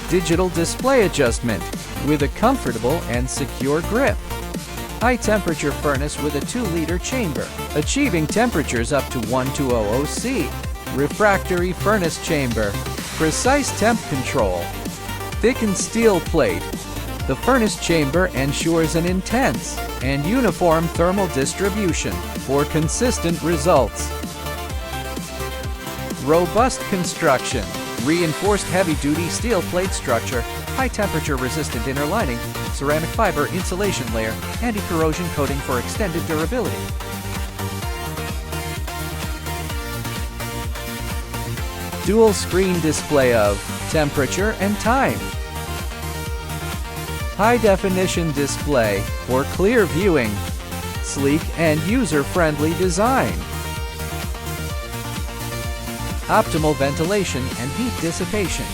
Digital display adjustment with a comfortable and secure grip. High-temperature furnace with a 2-liter chamber, achieving temperatures up to 1200 C. Refractory furnace chamber, precise temp control. Thickened steel plate. The furnace chamber ensures an intense and uniform thermal distribution for consistent results. Robust construction. Reinforced heavy-duty steel plate structure, high-temperature resistant inner lining, ceramic fiber insulation layer, anti-corrosion coating for extended durability. Dual screen display of temperature and time. High-definition display for clear viewing. Sleek and user-friendly design. Optimal ventilation and heat dissipation.